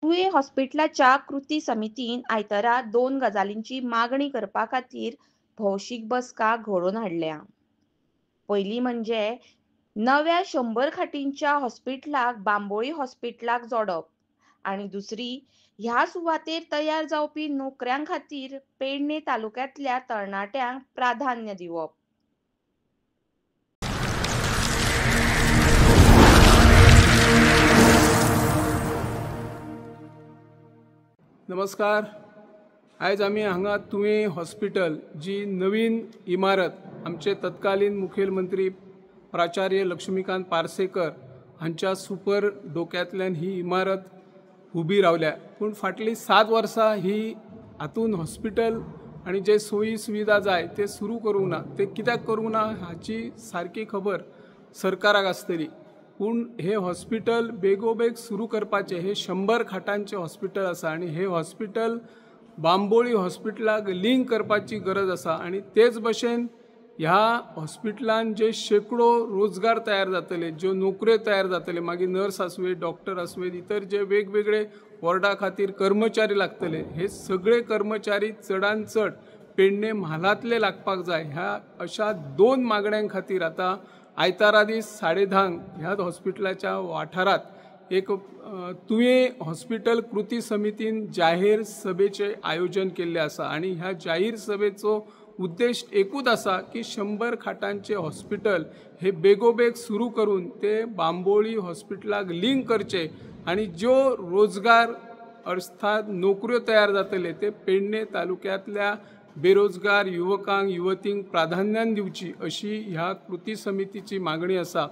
तुवें हॉस्पिटलाच्या कृती समितीन आयतारा 2 गजालींची मागणी करपा खातीर भौशीक बसका घडोवन हाडल्या. पयली म्हणजे नव्या 100 खाटींच्या हॉस्पिटलाक बांबोळी हॉस्पिटलाक जोडप आनी दुसरी ह्या सुवातेर तयार जावपी नोकऱ्यां खातीर पेडणे तालुक्यांतल्या तरणाट्यांक प्राधान्य दिवप. नमस्कार. आज आम्ही हांगा तुवें हॉस्पिटल जी नवीन इमारत आमचे तत्कालीन मुखेलमंत्री प्राचार्य लक्ष्मीकांत पार्सेकर हांच्या सुपर डोक्यांतल्यान ही इमारत उबी रावल्या. पूण फाटली 7 वर्सां ही हातून हॉस्पिटल आणि जे सोयी सुविधा जाय ते सुरू करूंक ना. ते कित्याक करूंक ना हाची सारकी खबर सरकाराक आसतली. पूण हे हॉस्पिटल बेगोबेग सुरू करपाचे. हे 100 खाटांचे हॉस्पिटल आसा आणि हे हॉस्पिटल बांबोळी हॉस्पिटलाक लिंक करपाची गरज आसा. आणि तेच भशेन ह्या हॉस्पिटलान जे शेकडो रोजगार तयार जातले, ज्यो नोकऱ्यो तयार जातले, मागीर नर्स आसुवे, डॉक्टर आसुवे, इतर जे वेगवेगळे वॉर्डा खातीर कर्मचारी लागतले, हे सगळे कर्मचारी चडान चड पेडणे म्हालांतले लागपाक जाय. ह्या अशा 2 मागण्यांक खातीर आता आयतारा दीस 10:30 ह्या हॉस्पिटलाच्या वाठारात एक तुवें हॉस्पिटल कृती समितीन जाहीर सभेचे आयोजन केल्ले आसा. आणि ह्या जाहीर सभेचो उद्देश एकूच आसा की 100 खाटांचे हॉस्पिटल हे बेगोबेग सुरू करून ते बांबोळी हॉस्पिटलाक लिंक करचे आणि ज्यो रोजगार अर्थात नोकऱ्यो तयार जातले ते पेडणे तालुक्यांतल्या बेरोजगार युवकांक युवतींक प्राधान्यान दिवची अशी ह्या कृती समितीची मागणी आसा.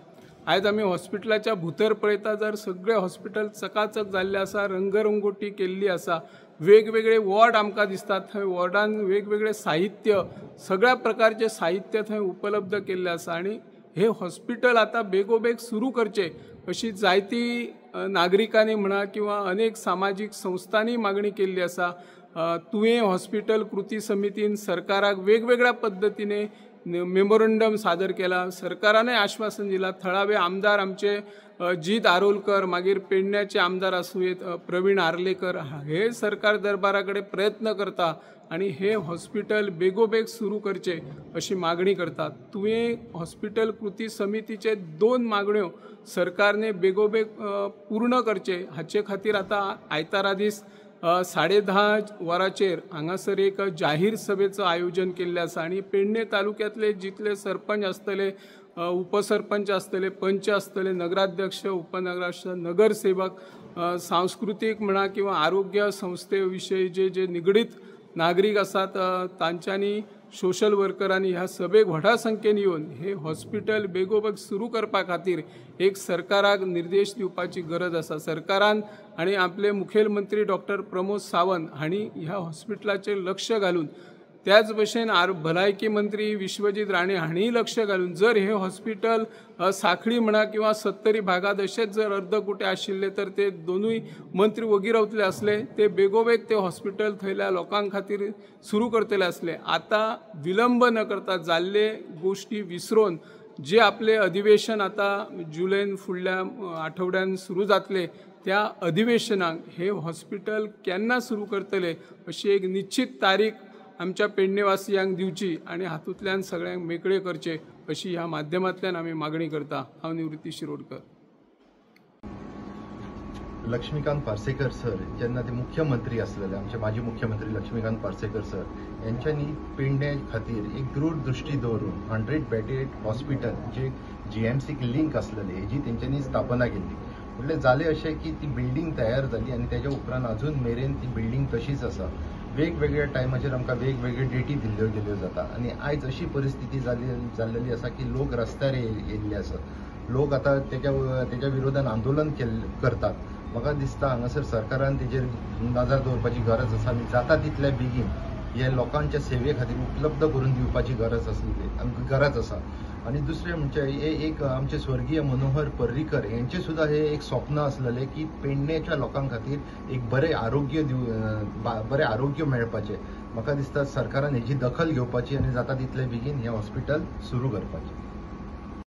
आज आमी हॉस्पिटलाच्या भितर पळयता जर सगळे हॉस्पिटल चकाचक जाल्ले आसा, रंगरंगोटी केल्ली आसा, वेगवेगळे वॉर्ड आमकां दिसतात, थंय वॉर्डान वेगवेगळे साहित्य, सगळ्या प्रकारचे साहित्य थंय उपलब्ध केल्ले आसा. आणि हे हॉस्पिटल आता बेगोबेग सुरू करचे अशी जायती नागरिकांनी म्हणा किंवा अनेक सामाजिक संस्थांनी मागणी केल्ली आसा. तुवें हॉस्पिटल कृती समितीन सरकाराक वेगवेगळ्या पद्धतीने मेमोरंडम सादर केला. सरकारानय आश्वासन दिला. थळावे आमदार आमचे जीत आरोलकर, मागीर पेडण्याचे आमदार आसुवेत प्रवीण आर्लेकर, हे सरकार दरबाराकडे प्रयत्न करता आणि हे हॉस्पिटल बेगोबेग सुरू करचे अशी मागणी करतात. तुवें हॉस्पिटल कृती समितीचे 2 मागण्यो सरकारने बेगोबेग पूर्ण करचे हाचे खातीर आता आयतारा दीस 10:30 वरांचेर हांगासर एक जाहीर सभेचं आयोजन केल्लें आसा. आणि पेडणे तालुक्यांतले जितले सरपंच आसतले, उपसरपंच आसतले, पंच आसतले, नगराध्यक्ष, उपनगराध्यक्ष, नगरसेवक, सांस्कृतिक म्हणा किंवा आरोग्य संस्थे विशयी जे निगडीत नागरिक आसात तांच्यांनी, सोशल वर्करांनी ह्या सभेक व्हडा संख्येन येवन हे हॉस्पिटल बेगोबेग सुरू करपा खातीर एक सरकाराक निर्देश दिवपाची गरज आसा. सरकारान आणि आपले मुखेलमंत्री डॉक्टर प्रमोद सावंत हांणी ह्या हॉस्पिटलाचेर लक्ष घालून, त्याच भशेन भलायकी मंत्री विश्वजीत राणे हांणीय लक्ष घालून जर हे हॉस्पिटल साखळी म्हणा किंवा 70 भागात अशेच जर अर्दकुटे आशिल्ले तर ते दोनूय मंत्री वगी रावतले असले, ते बेगोबेग ते हॉस्पिटल थयल्या लोकांक खातीर सुरू करतले असले. आता विलंब न करता जाल्ले गोष्टी विसरून जे आपले अधिवेशन आता जुलैन फुडल्या आठवड्यान सुरू जातले त्या अधिवेशनाक हे हॉस्पिटल केन्ना सुरू करतले अशी एक निश्चित तारीख आमच्या पेडणेवासियांक दिवची आणि हातूंतल्यान सगळ्यांक मेकळे करचे अशी ह्या माध्यमांतल्यान आमी मागणी करता. हांव निवृत्ती शिरोडकर. लक्ष्मीकांत पार्सेकर सर जेन्ना ते मुख्यमंत्री आसलेले, आमचे माजी मुख्यमंत्री लक्ष्मीकांत पार्सेकर सर यांच्यांनी पेडणे खातीर एक दूरदृष्टी दवरून 100 बेडेड हॉस्पिटल जे GMCक लिंक आसलेले हेजी तेंच्यांनी स्थापना केली. म्हणजे जालें अशें की ती बिल्डींग तयार जाली आणि त्याच्या उपरांत अजून मेरेन ती बिल्डींग तशीच आसा. वेगवेगळ्या टायमाचेर आमकां वेगवेगळे डेटी दिल्ल्यो गेल्यो जाता आणि आयज अशी परिस्थिती जाल्लेली आसा की लोक रस्त्यार येयल्ले आसात. लोक आता तेच्या विरोधात आंदोलन करतात. म्हाका दिसता हांगासर सरकारान तेजेर नजर दवरपाची गरज आसा आनी जाता तितल्या बेगीन हे लोकांच्या सेवे खातीर उपलब्ध करून दिवपाची गरज आसा. आणि दुसरें म्हणजे एक आमचे स्वर्गीय मनोहर पर्रीकर यांचे सुद्धा हे एक स्वप्न असलेले की पेडणेच्या लोकां खातीर एक बरें आरोग्य मेळपाचें. म्हाका दिसता सरकारान हेची दखल घेवपाची आणि जाता तितले बेगीन हे हॉस्पिटल सुरू करपाचें.